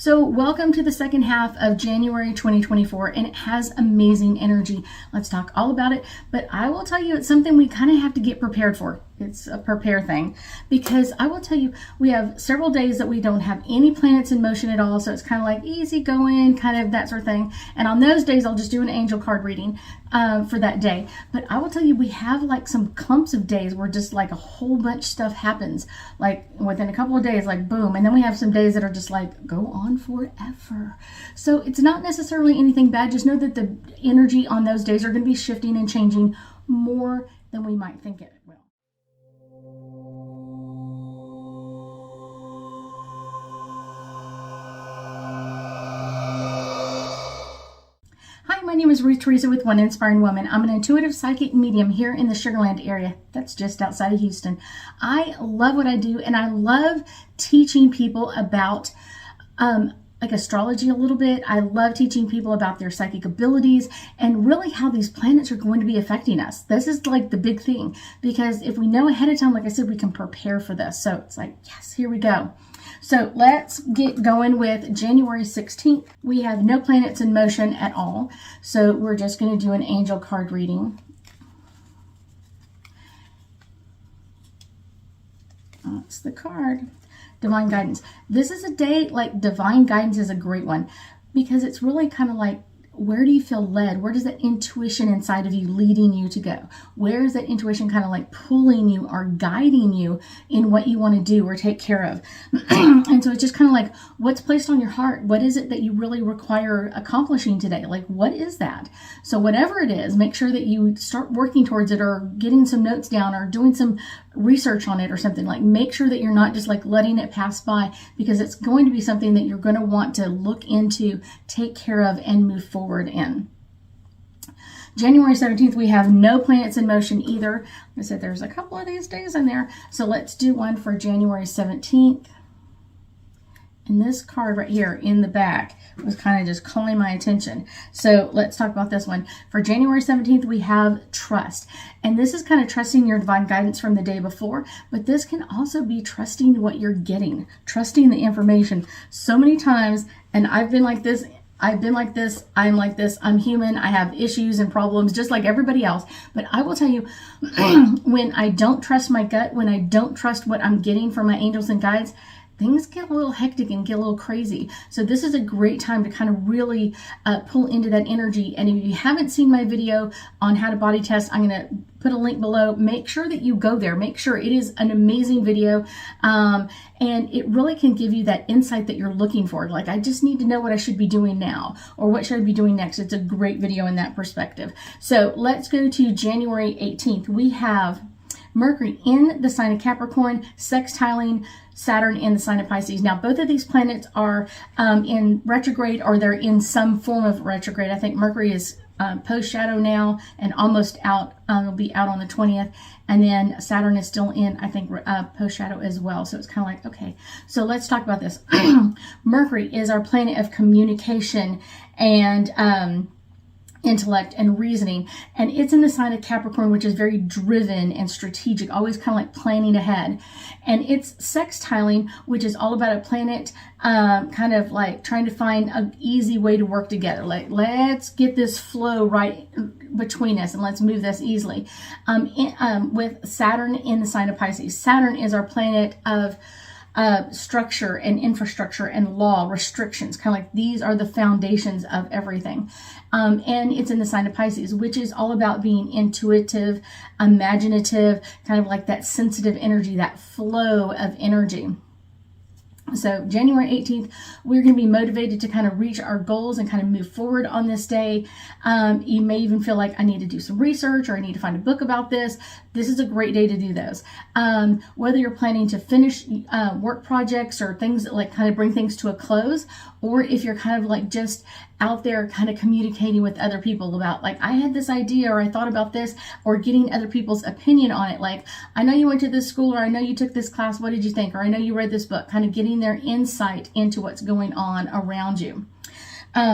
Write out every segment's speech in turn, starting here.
So welcome to the second half of January 2024, and it has amazing energy. Let's talk all about it, but I will tell you it's something we kind of have to get prepared for. It's a prepare thing, because I will tell you we have several days that we don't have any planets in motion at all, so it's kind of like easy going, kind of that sort of thing. And on those days I'll just do an angel card reading for that day. But I will tell you we have like some clumps of days where just like a whole bunch of stuff happens like within a couple of days, like boom. And then we have some days that are just like go on forever. So it's not necessarily anything bad. Just know that the energy on those days are going to be shifting and changing more than we might think it will. Hi, my name is Ruth Theresa with One Inspiring Woman. I'm an intuitive psychic medium here in the Sugar Land area. That's just outside of Houston. I love what I do, and I love teaching people about like astrology a little bit. I love teaching people about their psychic abilities and really how these planets are going to be affecting us. This is like the big thing, because if we know ahead of time, like I said, we can prepare for this. So it's like, yes, here we go. So let's get going with January 16th. We have no planets in motion at all. So we're just going to do an angel card reading. That's the card. Divine guidance. This is a day, like divine guidance is a great one, because it's really kind of like, where do you feel led? Where does that intuition inside of you leading you to go? Where is that intuition kind of like pulling you or guiding you in what you want to do or take care of? And so it's just kind of like, what's placed on your heart? What is it that you really require accomplishing today? Like, what is that? So whatever it is, make sure that you start working towards it, or getting some notes down, or doing some research on it or something. Like, make sure that you're not just like letting it pass by, because it's going to be something that you're going to want to look into, take care of, and move forward in. January 17th, we have no planets in motion either. Like I said, there's a couple of these days in there. So let's do one for January 17th. And this card right here in the back was kind of just calling my attention. So let's talk about this one. For January 17th, we have trust. And this is kind of trusting your divine guidance from the day before, but this can also be trusting what you're getting, trusting the information. So many times, and I've been like this, I'm like this, I'm human, I have issues and problems just like everybody else. But I will tell you, when I don't trust my gut, when I don't trust what I'm getting from my angels and guides, things get a little hectic and get a little crazy. So this is a great time to kind of really pull into that energy. And if you haven't seen my video on how to body test, I'm going to put a link below. Make sure that you go there. Make sure it is an amazing video. And it really can give you that insight that you're looking for. Like, I just need to know what I should be doing now, or what should I be doing next. It's a great video in that perspective. So let's go to January 18th. We have Mercury in the sign of Capricorn, sextiling Saturn in the sign of Pisces. Now, both of these planets are in retrograde, or they're in some form of retrograde. I think Mercury is post-shadow now and almost out. It'll be out on the 20th. And then Saturn is still in, I think, post-shadow as well. So it's kind of like, okay, so let's talk about this. Mercury is our planet of communication and intellect and reasoning, and it's in the sign of Capricorn, which is very driven and strategic, always kind of like planning ahead. And it's sextiling, which is all about a planet kind of like trying to find an easy way to work together. Like, let's get this flow right between us and let's move this easily. With Saturn in the sign of Pisces. Saturn is our planet of structure and infrastructure and law, restrictions, kind of like these are the foundations of everything. And it's in the sign of Pisces, which is all about being intuitive, imaginative, kind of like that sensitive energy, that flow of energy. So January 18th, we're going to be motivated to kind of reach our goals and kind of move forward on this day. You may even feel like I need to do some research, or I need to find a book about this. This is a great day to do those. Whether you're planning to finish work projects or things that like kind of bring things to a close, or if you're kind of like just out there kind of communicating with other people about like, I had this idea, or I thought about this, or getting other people's opinion on it. Like, I know you went to this school, or I know you took this class. What did you think? Or I know you read this book, kind of getting their insight into what's going on around you.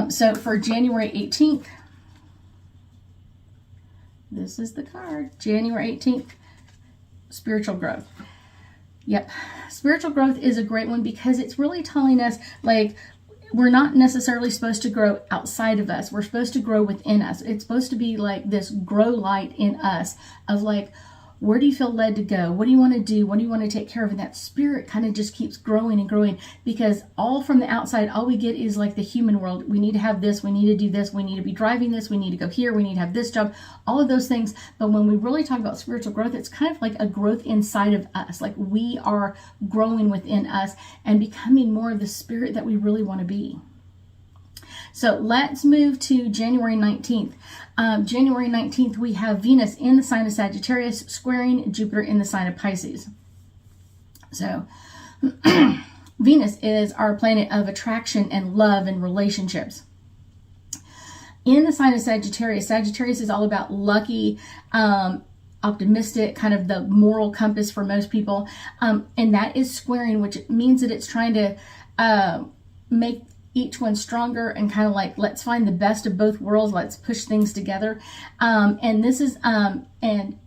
So for January 18th, this is the card, January 18th, spiritual growth. Yep. Spiritual growth is a great one because it's really telling us, like, we're not necessarily supposed to grow outside of us. We're supposed to grow within us. It's supposed to be like this grow light in us of like, where do you feel led to go? What do you want to do? What do you want to take care of? And that spirit kind of just keeps growing and growing, because all from the outside, all we get is like the human world. We need to have this. We need to do this. We need to be driving this. We need to go here. We need to have this job, all of those things. But when we really talk about spiritual growth, it's kind of like a growth inside of us. Like we are growing within us and becoming more of the spirit that we really want to be. So let's move to January 19th. January 19th, we have Venus in the sign of Sagittarius squaring Jupiter in the sign of Pisces. So Venus is our planet of attraction and love and relationships. In the sign of Sagittarius, Sagittarius is all about lucky, optimistic, kind of the moral compass for most people. And that is squaring, which means that it's trying to make each one stronger and kind of like, let's find the best of both worlds. Let's push things together. And this is, and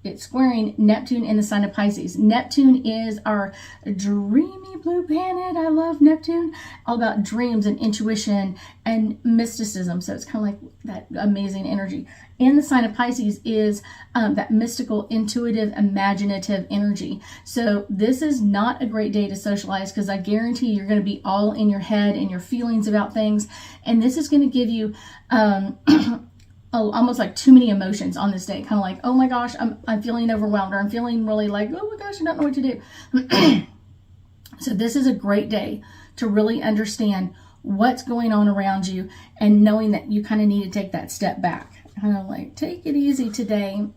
it's squaring Neptune in the sign of Pisces. Neptune is our dreamy blue planet. I love Neptune. All about dreams and intuition and mysticism. So it's kind of like that amazing energy. In the sign of Pisces is that mystical, intuitive, imaginative energy. So this is not a great day to socialize, because I guarantee you're going to be all in your head and your feelings about things. And this is going to give you almost like too many emotions on this day. Kind of like, oh my gosh, I'm feeling overwhelmed, or I'm feeling really like, oh my gosh, I don't know what to do. So this is a great day to really understand what's going on around you, and knowing that you kind of need to take that step back. Kind of like, take it easy today.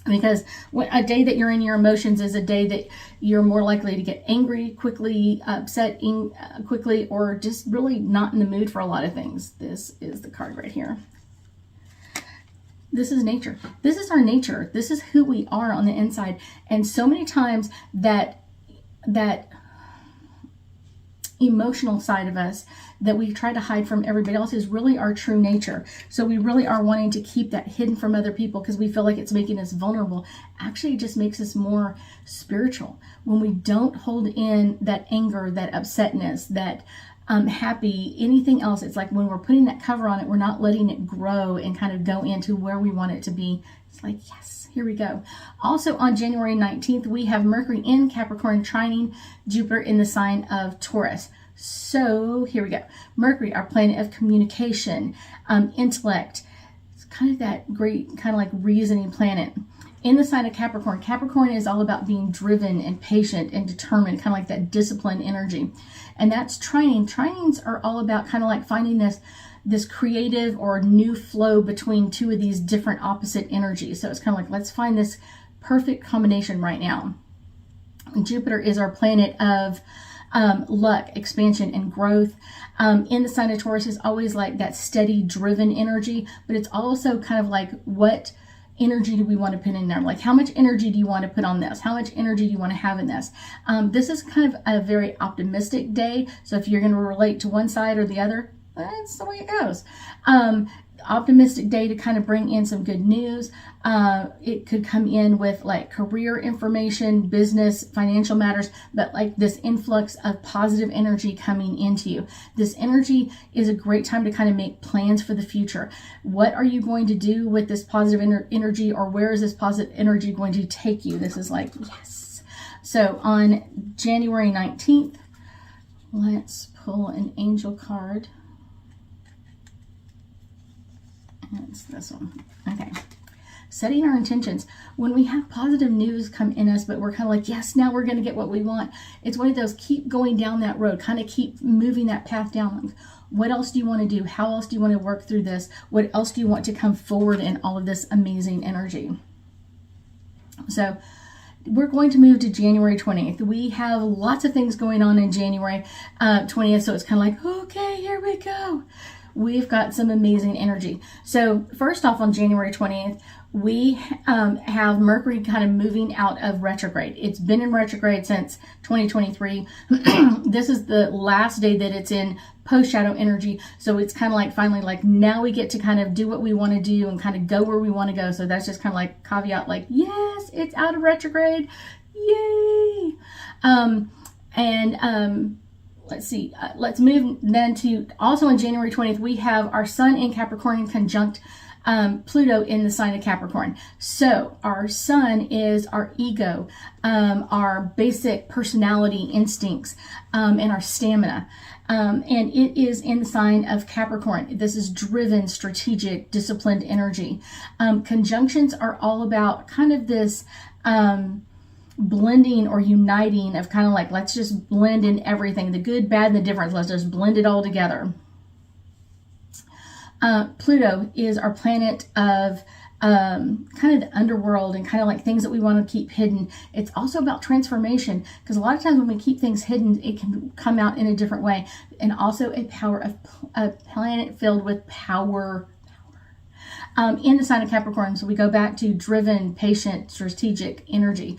Because a day that you're in your emotions is a day that you're more likely to get angry quickly, upset quickly, or just really not in the mood for a lot of things. This is the card right here. This is nature. This is our nature. This is who we are on the inside. And so many times that emotional side of us that we try to hide from everybody else is really our true nature. So we really are wanting to keep that hidden from other people because we feel like it's making us vulnerable. Actually, it just makes us more spiritual. When we don't hold in that anger, that upsetness, that happy, anything else, it's like when we're putting that cover on it, we're not letting it grow and kind of go into where we want it to be. It's like, yes, here we go. Also on January 19th, we have Mercury in Capricorn trining Jupiter in the sign of Taurus. So here we go. Mercury, our planet of communication, intellect. It's kind of that great, kind of like reasoning planet. In the sign of Capricorn, Capricorn is all about being driven and patient and determined, kind of like that disciplined energy. And that's trining. Trinings are all about kind of like finding this creative or new flow between two of these different opposite energies. So it's kind of like, let's find this perfect combination right now. And Jupiter is our planet of luck, expansion, and growth. In the sign of Taurus is always like that steady, driven energy, but it's also kind of like, what energy do we want to put in there? Like, how much energy do you want to put on this? How much energy do you want to have in this? This is kind of a very optimistic day. So if you're going to relate to one side or the other, that's the way it goes. Optimistic day to kind of bring in some good news. It could come in with like career information, business, financial matters, but like this influx of positive energy coming into you. This energy is a great time to kind of make plans for the future. What are you going to do with this positive energy, or where is this positive energy going to take you? This is like, yes. So on January 19th, let's pull an angel card. It's this one. Okay. Setting our intentions. When we have positive news come in us, but we're kind of like, yes, now we're going to get what we want. It's one of those, keep going down that road, kind of keep moving that path down. Like, what else do you want to do? How else do you want to work through this? What else do you want to come forward in all of this amazing energy? So we're going to move to January 20th. We have lots of things going on in January 20th. So it's kind of like, okay, here we go. We've got some amazing energy. So first off, on January 20th, we have Mercury kind of moving out of retrograde. It's been in retrograde since 2023. This is the last day that it's in post-shadow energy. So it's kind of like finally like now we get to kind of do what we want to do and kind of go where we want to go. So that's just kind of like caveat, like, yes, it's out of retrograde. Yay. let's see, let's move then to also on January 20th, we have our sun in Capricorn conjunct Pluto in the sign of Capricorn. So our sun is our ego, our basic personality instincts, and our stamina. And it is in the sign of Capricorn. This is driven, strategic, disciplined energy. Conjunctions are all about kind of this blending or uniting of kind of like, let's just blend in everything, the good, bad, and the difference. Let's just blend it all together. Pluto is our planet of kind of the underworld and kind of like things that we want to keep hidden. It's also about transformation, because a lot of times when we keep things hidden, it can come out in a different way. And also a planet filled with power. In the sign of Capricorn, so we go back to driven, patient, strategic energy.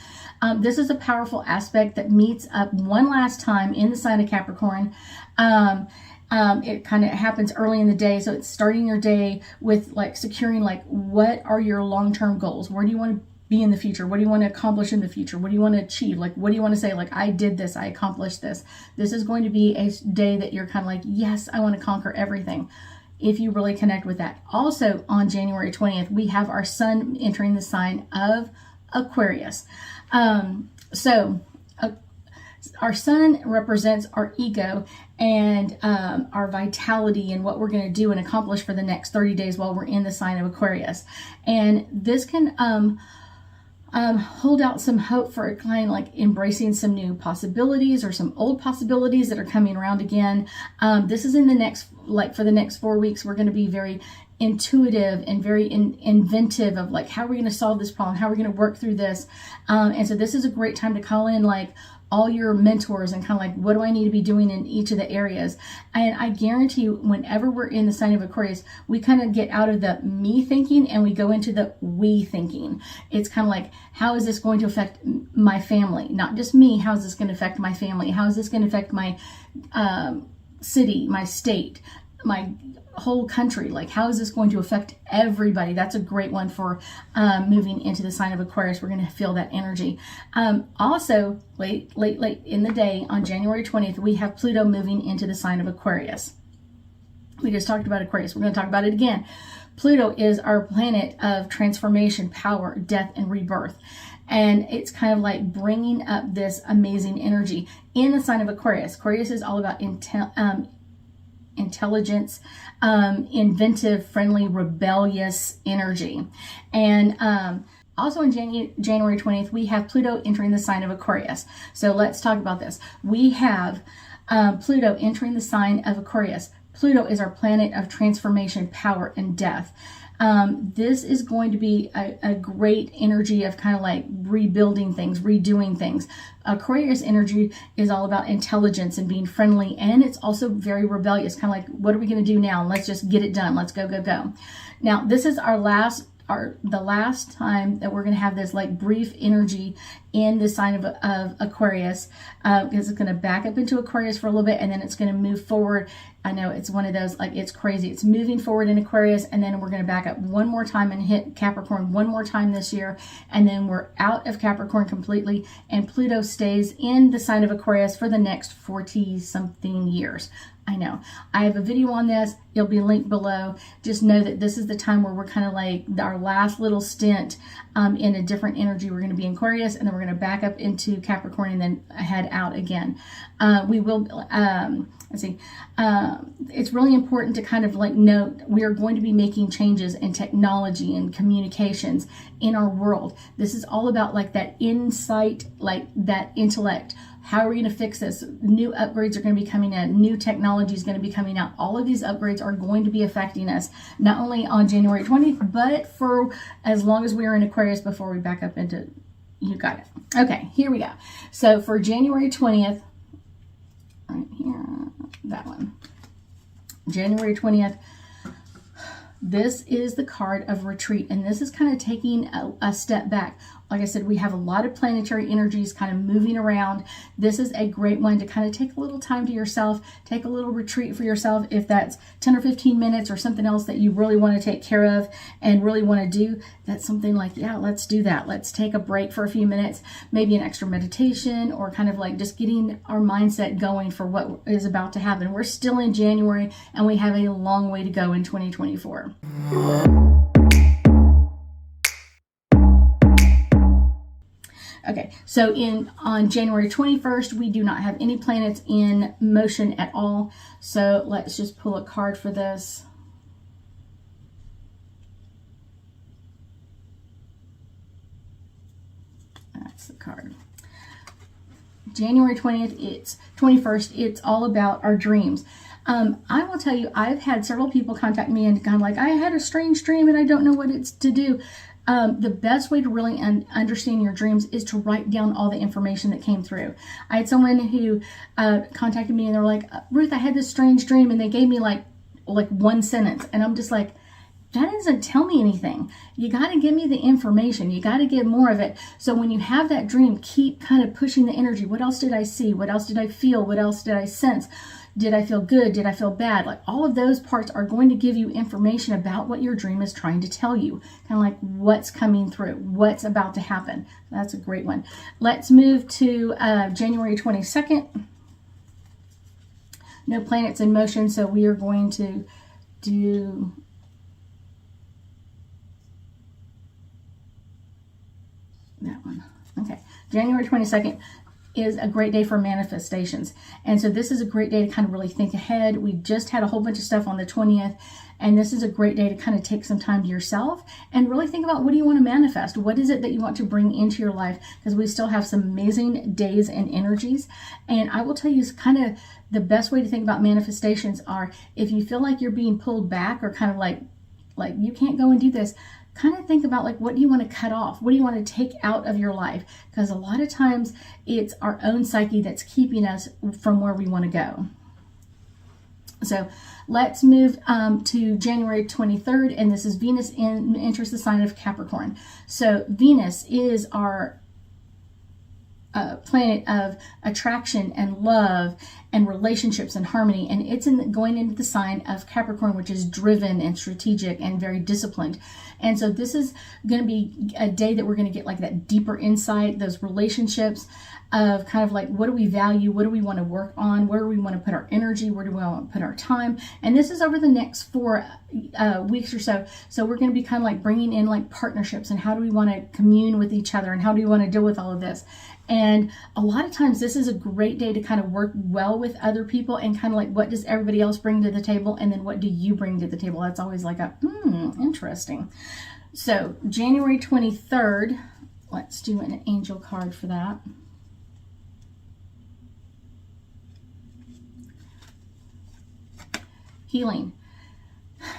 This is a powerful aspect that meets up one last time in the sign of Capricorn. It kind of happens early in the day, so it's starting your day with like securing like, what are your long-term goals? Where do you want to be in the future? What do you want to accomplish in the future? What do you want to achieve? Like, what do you want to say? Like, I did this, I accomplished this. This is going to be a day that you're kind of like, yes, I want to conquer everything, if you really connect with that. Also on January 20th, we have our sun entering the sign of Aquarius. Our sun represents our ego and our vitality and what we're going to do and accomplish for the next 30 days while we're in the sign of Aquarius. And this can hold out some hope for a client, like embracing some new possibilities or some old possibilities that are coming around again. This is in the next, like for the next 4 weeks, we're going to be very intuitive and very inventive of like, how are we going to solve this problem? How are we going to work through this? And so this is a great time to call in like all your mentors and kind of like, what do I need to be doing in each of the areas? And I guarantee you, whenever we're in the sign of Aquarius, we kind of get out of the me thinking and we go into the we thinking. It's kind of like, how is this going to affect my family? Not just me, how is this going to affect my family? How is this going to affect my city, my state, my whole country? Like, how is this going to affect everybody? That's a great one for moving into the sign of Aquarius. We're going to feel that energy. Also, late in the day on January 20th, we have Pluto moving into the sign of Aquarius. We just talked about Aquarius. We're going to talk about it again. Pluto is our planet of transformation, power, death, and rebirth. And it's kind of like bringing up this amazing energy in the sign of Aquarius. Aquarius is all about intelligence, inventive, friendly, rebellious energy. And also in January 20th, we have Pluto entering the sign of Aquarius. So let's talk about this. We have Pluto entering the sign of Aquarius. Pluto is our planet of transformation, power, and death. This is going to be a great energy of kind of like rebuilding things, redoing things. Aquarius energy is all about intelligence and being friendly, and it's also very rebellious, kind of like, what are we going to do now? Let's just get it done. Let's go, go, go. Now, this is the last time that we're going to have this like brief energy in the sign of Aquarius, because it's going to back up into Aquarius for a little bit, and then it's going to move forward. I know it's one of those, like, it's crazy. It's moving forward in Aquarius, and then we're going to back up one more time and hit Capricorn one more time this year, and then we're out of Capricorn completely, and Pluto stays in the sign of Aquarius for the next 40-something years. I know. I have a video on this. It'll be linked below. Just know that this is the time where we're kind of like our last little stint in a different energy. We're going to be in Aquarius, and then we're going to back up into Capricorn and then head out again. We will, let's see, it's really important to kind of like note we are going to be making changes in technology and communications in our world. This is all about like that insight, like that intellect. How are we going to fix this? New upgrades are going to be coming in. New technology is going to be coming out. All of these upgrades are going to be affecting us, not only on January 20th, but for as long as we are in Aquarius before we back up into, you got it. Okay, here we go. So for January 20th, right here, that one. January 20th, this is the card of retreat, and this is kind of taking a step back. Like I said, we have a lot of planetary energies kind of moving around. This is a great one to kind of take a little time to yourself, take a little retreat for yourself. If that's 10 or 15 minutes or something else that you really want to take care of and really want to do, that's something like, yeah, let's do that. Let's take a break for a few minutes, maybe an extra meditation, or kind of like just getting our mindset going for what is about to happen. We're still in January and we have a long way to go in 2024. Okay, so on January 21st, we do not have any planets in motion at all. So let's just pull a card for this. That's the card. January 21st, it's all about our dreams. I will tell you, I've had several people contact me and kind of like, I had a strange dream and I don't know what it's to do. The best way to really understand your dreams is to write down all the information that came through. I had someone who contacted me and they were like, Ruth, I had this strange dream, and they gave me like one sentence, and I'm just like, that doesn't tell me anything. You got to give me the information. You got to get more of it. So when you have that dream, keep kind of pushing the energy. What else did I see? What else did I feel? What else did I sense? Did I feel good? Did I feel bad? Like, all of those parts are going to give you information about what your dream is trying to tell you. Kind of like what's coming through, what's about to happen. That's a great one. Let's move to January 22nd. No planets in motion, so we are going to do that one. Okay, January 22nd is a great day for manifestations. And so this is a great day to kind of really think ahead. We just had a whole bunch of stuff on the 20th, and this is a great day to kind of take some time to yourself and really think about, what do you want to manifest? What is it that you want to bring into your life? Because we still have some amazing days and energies. And I will tell you, kind of the best way to think about manifestations are, if you feel like you're being pulled back or kind of like you can't go and do this, kind of think about, like, what do you want to cut off? What do you want to take out of your life? Because a lot of times it's our own psyche that's keeping us from where we want to go. So let's move to January 23rd, and this is Venus enters the sign of Capricorn. So Venus is our planet of attraction and love and relationships and harmony, and it's going into the sign of Capricorn, which is driven and strategic and very disciplined. And so this is going to be a day that we're going to get like that deeper insight, those relationships of kind of like, what do we value? What do we want to work on? Where do we want to put our energy? Where do we want to put our time? And this is over the next 4 weeks or so. So we're going to be kind of like bringing in like partnerships, and how do we want to commune with each other, and how do we want to deal with all of this? And a lot of times this is a great day to kind of work well with other people, and kind of like, what does everybody else bring to the table? And then what do you bring to the table? That's always like a, interesting. So January 23rd, let's do an angel card for that. Healing.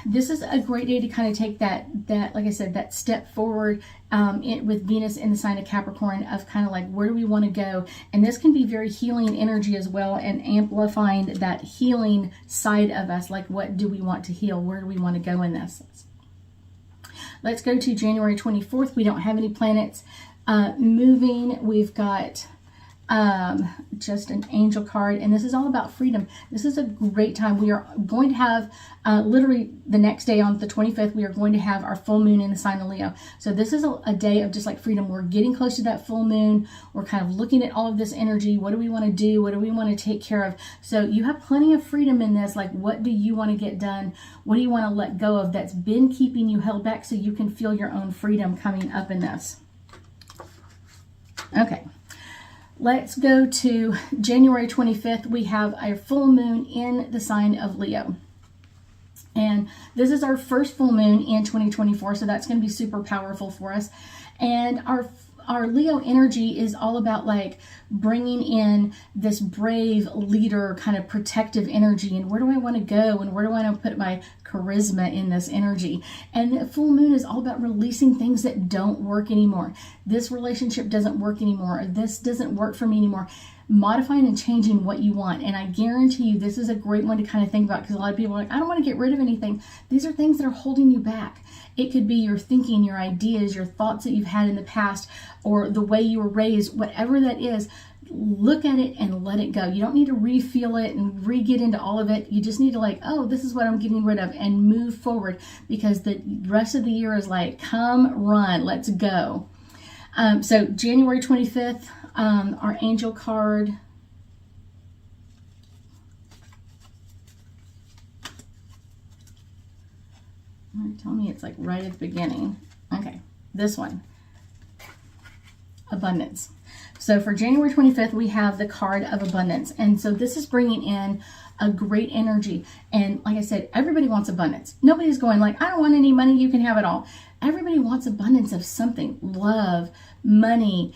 This is a great day to kind of take that like I said, that step forward with Venus in the sign of Capricorn, of kind of like, where do we want to go? And this can be very healing energy as well, and amplifying that healing side of us. Like, what do we want to heal? Where do we want to go in this? Let's go to January 24th. We don't have any planets moving. We've got just an angel card, and this is all about freedom. This is a great time. We are going to have literally the next day, on the 25th, we are going to have our full moon in the sign of Leo. So this is a day of just like freedom. We're getting close to that full moon. We're kind of looking at all of this energy. What do we want to do? What do we want to take care of? So you have plenty of freedom in this. Like, what do you want to get done? What do you want to let go of that's been keeping you held back, so you can feel your own freedom coming up in this? Okay. Let's go to January 25th. We have a full moon in the sign of Leo. And this is our first full moon in 2024, so that's going to be super powerful for us. And our Leo energy is all about like bringing in this brave leader, kind of protective energy, and where do I want to go, and where do I want to put my charisma in this energy. And the full moon is all about releasing things that don't work anymore. This relationship doesn't work anymore. This doesn't work for me anymore. modifying and changing what you want. And I guarantee you this is a great one to kind of think about, because a lot of people are like, I don't want to get rid of anything. These are things that are holding you back. It could be your thinking, your ideas, your thoughts that you've had in the past, or the way you were raised, whatever that is. Look at it and let it go. You don't need to refeel it and re-get into all of it. You just need to like, oh, this is what I'm getting rid of, and move forward, because the rest of the year is like, come run, let's go. So January 25th, our angel card. Tell me it's like right at the beginning. Okay, this one. Abundance. So for January 25th, we have the card of abundance. And so this is bringing in a great energy. And like I said, everybody wants abundance. Nobody's going like, I don't want any money, you can have it all. Everybody wants abundance of something. Love, money,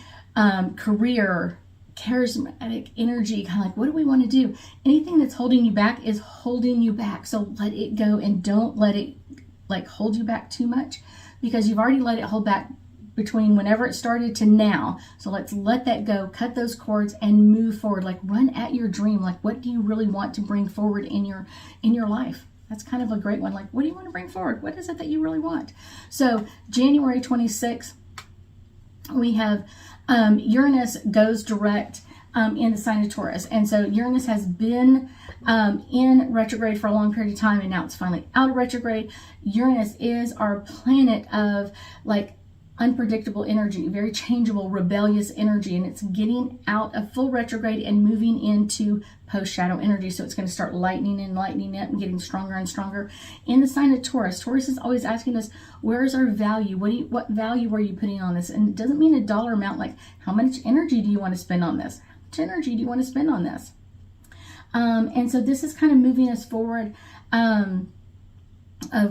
career, charismatic energy, kind of like, what do we want to do? Anything that's holding you back is holding you back. So let it go, and don't let it like hold you back too much, because you've already let it hold back between whenever it started to now. So let's let that go, cut those cords, and move forward. Like, run at your dream. Like, what do you really want to bring forward in your life? That's kind of a great one. Like, what do you want to bring forward? What is it that you really want? So January 26th, we have Uranus goes direct in the sign of Taurus. And so Uranus has been in retrograde for a long period of time, and now it's finally out of retrograde. Uranus is our planet of like unpredictable energy, very changeable, rebellious energy, and it's getting out of full retrograde and moving into post-shadow energy. So it's going to start lightening and lightening it and getting stronger and stronger in the sign of Taurus. Taurus is always asking us, where's our value? What value are you putting on this? And it doesn't mean a dollar amount, like how much energy do you want to spend on this? How much energy do you want to spend on this? And so this is kind of moving us forward of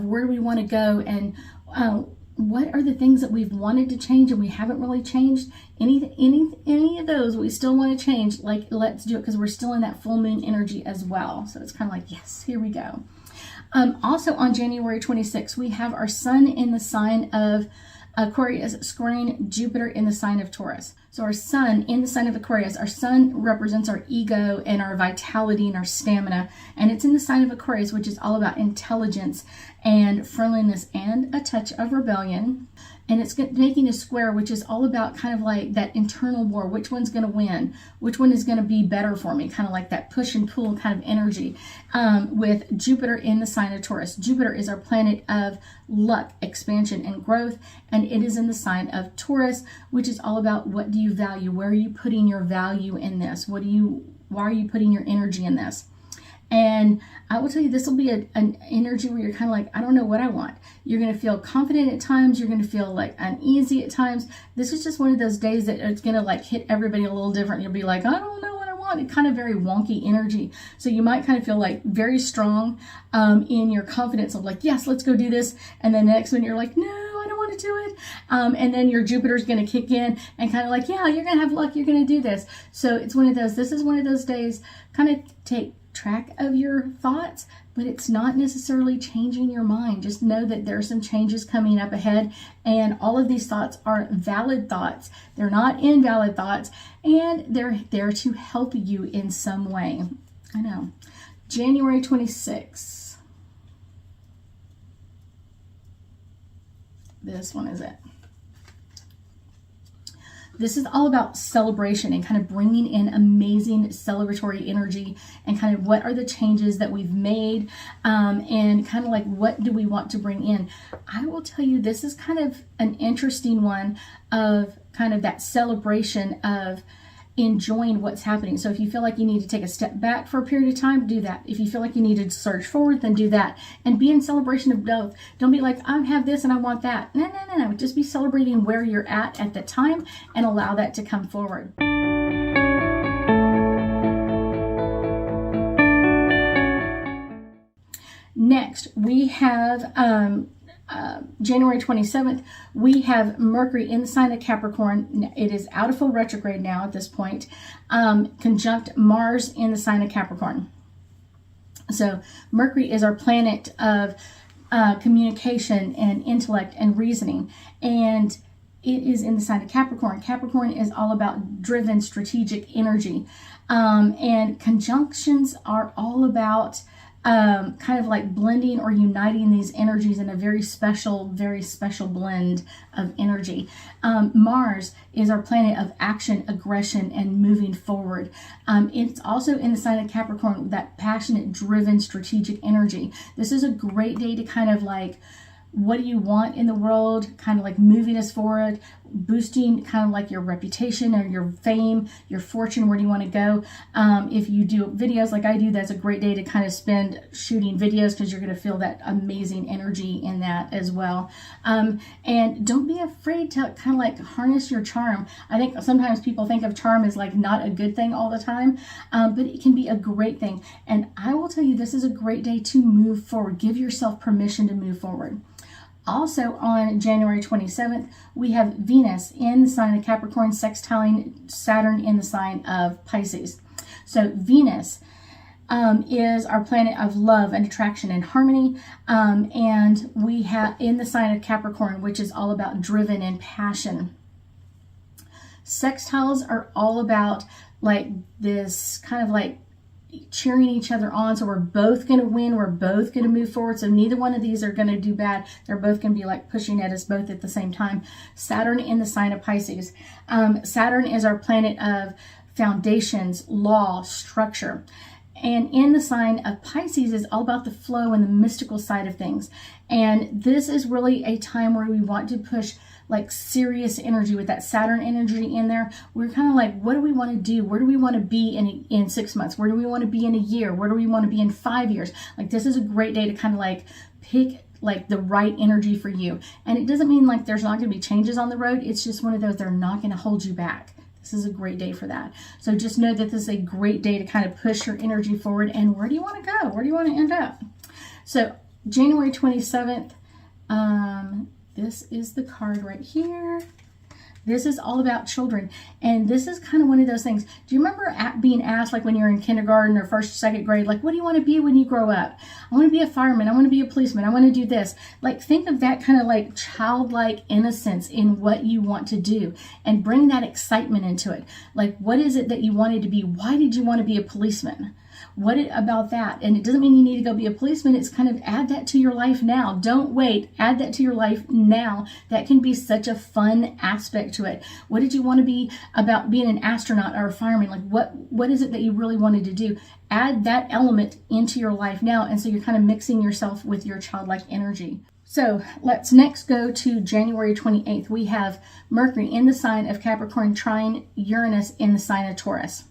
where do we want to go, and what are the things that we've wanted to change and we haven't really changed? Any of those we still want to change, like, let's do it, because we're still in that full moon energy as well. So it's kind of like, yes, here we go. Also on January 26th, we have our sun in the sign of Aquarius squaring Jupiter in the sign of Taurus. So our sun in the sign of Aquarius, our sun represents our ego and our vitality and our stamina. And it's in the sign of Aquarius, which is all about intelligence and friendliness and a touch of rebellion. And it's making a square, which is all about kind of like that internal war. Which one's going to win? Which one is going to be better for me? Kind of like that push and pull kind of energy with Jupiter in the sign of Taurus. Jupiter is our planet of luck, expansion, and growth. And it is in the sign of Taurus, which is all about what do you value? Where are you putting your value in this? Why are you putting your energy in this? And I will tell you, this will be an energy where you're kind of like, I don't know what I want. You're going to feel confident at times. You're going to feel like uneasy at times. This is just one of those days that it's going to like hit everybody a little different. You'll be like, I don't know what I want. It's kind of very wonky energy. So you might kind of feel like very strong in your confidence of like, yes, let's go do this. And then the next one you're like, no, I don't want to do it. And then your Jupiter's going to kick in and kind of like, yeah, you're going to have luck. You're going to do this. So it's one of those, this is one of those days, kind of take track of your thoughts, but it's not necessarily changing your mind. Just know that there are some changes coming up ahead, and all of these thoughts are valid thoughts. They're not invalid thoughts, and they're there to help you in some way. I know. January 26th. This one is it. This is all about celebration and kind of bringing in amazing celebratory energy, and kind of what are the changes that we've made, and kind of like what do we want to bring in. I will tell you, this is kind of an interesting one of kind of that celebration of enjoying what's happening. So if you feel like you need to take a step back for a period of time, do that. If you feel like you need to surge forward, then do that. And be in celebration of both. Don't be like, I have this and I want that. No. Just be celebrating where you're at the time, and allow that to come forward. Next, we have January 27th, we have Mercury in the sign of Capricorn. It is out of full retrograde now at this point, conjunct Mars in the sign of Capricorn. So Mercury is our planet of communication and intellect and reasoning. And it is in the sign of Capricorn. Capricorn is all about driven, strategic energy. And conjunctions are all about kind of like blending or uniting these energies in a very special blend of energy. Mars is our planet of action, aggression, and moving forward. It's also in the sign of Capricorn, that passionate, driven, strategic energy. This is a great day to kind of like, what do you want in the world, kind of like moving us forward, boosting kind of like your reputation or your fame, your fortune. Where do you want to go? If you do videos like I do, that's a great day to kind of spend shooting videos, because you're going to feel that amazing energy in that as well. And don't be afraid to kind of like harness your charm. I think sometimes people think of charm as like not a good thing all the time, but it can be a great thing. And I will tell you, this is a great day to move forward. Give yourself permission to move forward. Also on January 27th, we have Venus in the sign of Capricorn sextiling Saturn in the sign of Pisces. So Venus is our planet of love and attraction and harmony. And we have in the sign of Capricorn, which is all about driven and passion. Sextiles are all about like this kind of like cheering each other on. So we're both going to win. We're both going to move forward. So neither one of these are going to do bad. They're both going to be like pushing at us both at the same time. Saturn in the sign of Pisces. Saturn is our planet of foundations, law, structure. And in the sign of Pisces is all about the flow and the mystical side of things. And this is really a time where we want to push like serious energy with that Saturn energy in there. We're kind of like, what do we want to do? Where do we want to be in 6 months? Where do we want to be in a year? Where do we want to be in 5 years? Like, this is a great day to kind of like pick like the right energy for you. And it doesn't mean like there's not going to be changes on the road. It's just one of those, they're not going to hold you back. This is a great day for that. So just know that this is a great day to kind of push your energy forward. And where do you want to go? Where do you want to end up? So January 27th, this is the card right here. This is all about children. And this is kind of one of those things. Do you remember being asked, like when you're in kindergarten or first or second grade, like, what do you want to be when you grow up? I want to be a fireman. I want to be a policeman. I want to do this. Like, think of that kind of like childlike innocence in what you want to do and bring that excitement into it. Like, what is it that you wanted to be? Why did you want to be a policeman? What about that? And it doesn't mean you need to go be a policeman. It's kind of add that to your life now. Don't wait. Add that to your life now. That can be such a fun aspect to it. What did you want to be about being an astronaut or a fireman? Like what is it that you really wanted to do? Add that element into your life now. And so you're kind of mixing yourself with your childlike energy. So let's next go to January 28th. We have Mercury in the sign of Capricorn trine Uranus in the sign of Taurus.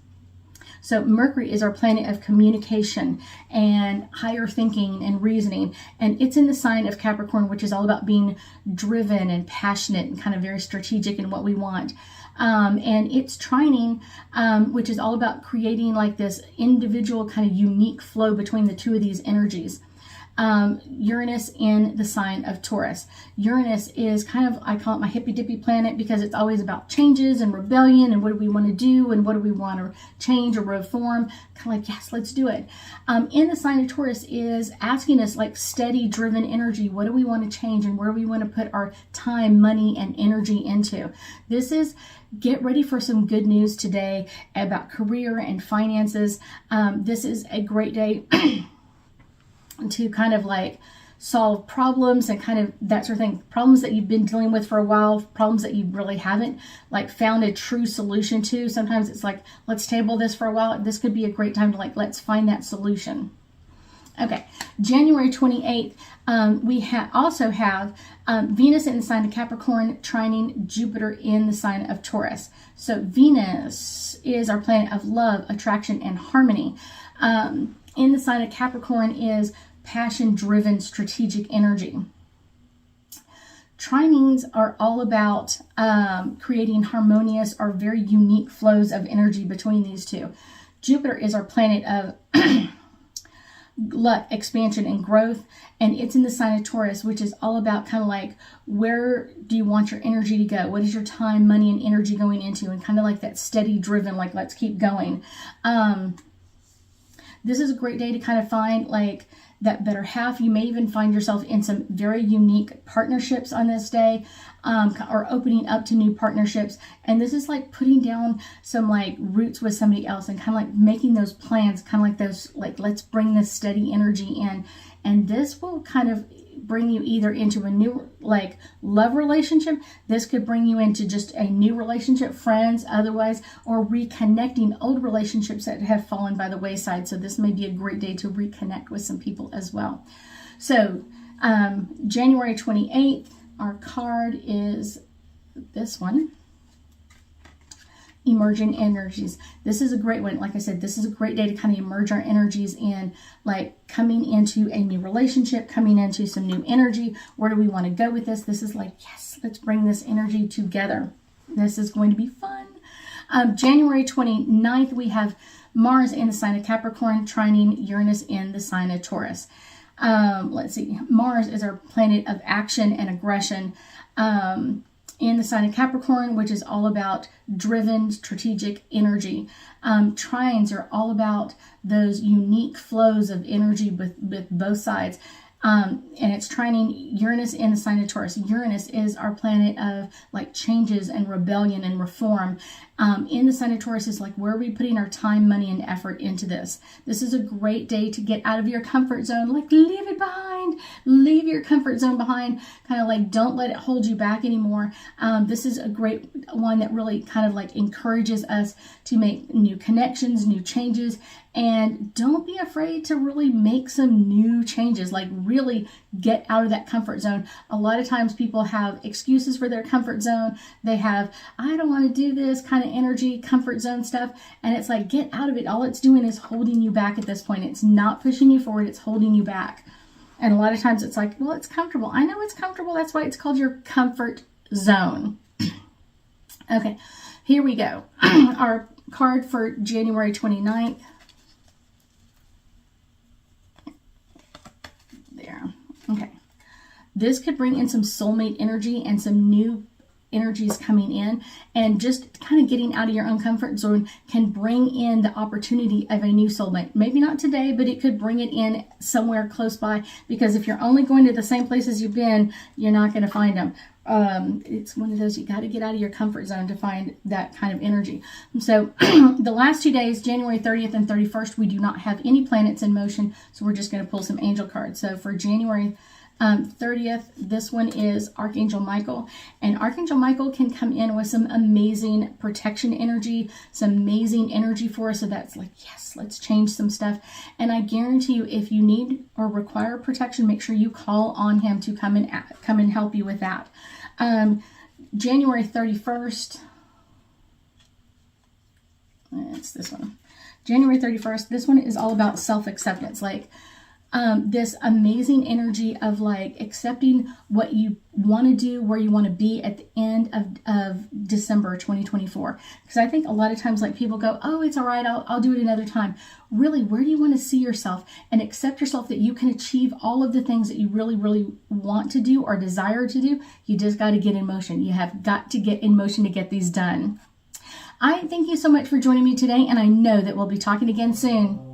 So Mercury is our planet of communication and higher thinking and reasoning. And it's in the sign of Capricorn, which is all about being driven and passionate and kind of very strategic in what we want. And it's trining, which is all about creating like this individual kind of unique flow between the two of these energies. Uranus in the sign of Taurus. Uranus is kind of, I call it my hippy dippy planet, because it's always about changes and rebellion and what do we want to do and what do we want to change or reform. Kind of like, yes, let's do it. In the sign of Taurus is asking us like steady driven energy. What do we want to change and where do we want to put our time, money, and energy into? This is, get ready for some good news today about career and finances. This is a great day to kind of like solve problems and kind of that sort of thing. Problems that you've been dealing with for a while, problems that you really haven't like found a true solution to. Sometimes it's like, let's table this for a while. This could be a great time to like, let's find that solution. Okay, January 28th, we also have Venus in the sign of Capricorn trining Jupiter in the sign of Taurus. So Venus is our planet of love, attraction, and harmony. In the sign of Capricorn is passion-driven, strategic energy. Trinings are all about creating harmonious or very unique flows of energy between these two. Jupiter is our planet of luck, expansion, and growth, and it's in the sign of Taurus, which is all about kind of like, where do you want your energy to go? What is your time, money, and energy going into? And kind of like that steady driven, like, let's keep going. This is a great day to kind of find like that better half. You may even find yourself in some very unique partnerships on this day, or opening up to new partnerships. And this is like putting down some like roots with somebody else and kind of like making those plans, kind of like those, like, let's bring this steady energy in. And this will kind of bring you either into a new like love relationship. This could bring you into just a new relationship, friends, otherwise, or reconnecting old relationships that have fallen by the wayside. So this may be a great day to reconnect with some people as well. So January 28th, our card is this one. Emerging energies. This is a great one. Like I said, this is a great day to kind of emerge our energies in, like coming into a new relationship, coming into some new energy. Where do we want to go with this? This is like, yes, let's bring this energy together. This is going to be fun. January 29th, we have Mars in the sign of Capricorn, trining Uranus in the sign of Taurus. Let's see. Mars is our planet of action and aggression. In the sign of Capricorn, which is all about driven, strategic energy. Trines are all about those unique flows of energy with both sides. And it's trining Uranus in the sign of Taurus. Uranus is our planet of like changes and rebellion and reform. In the sign of Taurus is like, where are we putting our time, money, and effort into this? This is a great day to get out of your comfort zone. Like, leave it behind. Leave your comfort zone behind. Kind of like, don't let it hold you back anymore. This is a great one that really kind of like encourages us to make new connections, new changes. And don't be afraid to really make some new changes, like really get out of that comfort zone. A lot of times people have excuses for their comfort zone. They have, I don't want to do this kind of energy, comfort zone stuff. And it's like, get out of it. All it's doing is holding you back at this point. It's not pushing you forward. It's holding you back. And a lot of times it's like, well, it's comfortable. I know it's comfortable. That's why it's called your comfort zone. Okay, here we go. Our card for January 29th. Okay, this could bring in some soulmate energy and some new energies coming in, and just kind of getting out of your own comfort zone can bring in the opportunity of a new soulmate. Maybe not today, but it could bring it in somewhere close by, because if you're only going to the same places you've been, you're not going to find them. It's one of those, you got to get out of your comfort zone to find that kind of energy. So the last 2 days, January 30th and 31st, we do not have any planets in motion. So we're just going to pull some angel cards. So for January 30th, this one is Archangel Michael. And Archangel Michael can come in with some amazing protection energy, some amazing energy for us. So that's like, yes, let's change some stuff. And I guarantee you, if you need or require protection, make sure you call on him to come and help you with that. January 31st, it's this one. January 31st, this one is all about self-acceptance. Like, this amazing energy of like accepting what you want to do, where you want to be at the end of December 2024. Because I think a lot of times like people go, oh, it's all right, I'll do it another time. Really, where do you want to see yourself, and accept yourself that you can achieve all of the things that you really, really want to do or desire to do. You just got to get in motion. You have got to get in motion to get these done. I thank you so much for joining me today, and I know that we'll be talking again soon.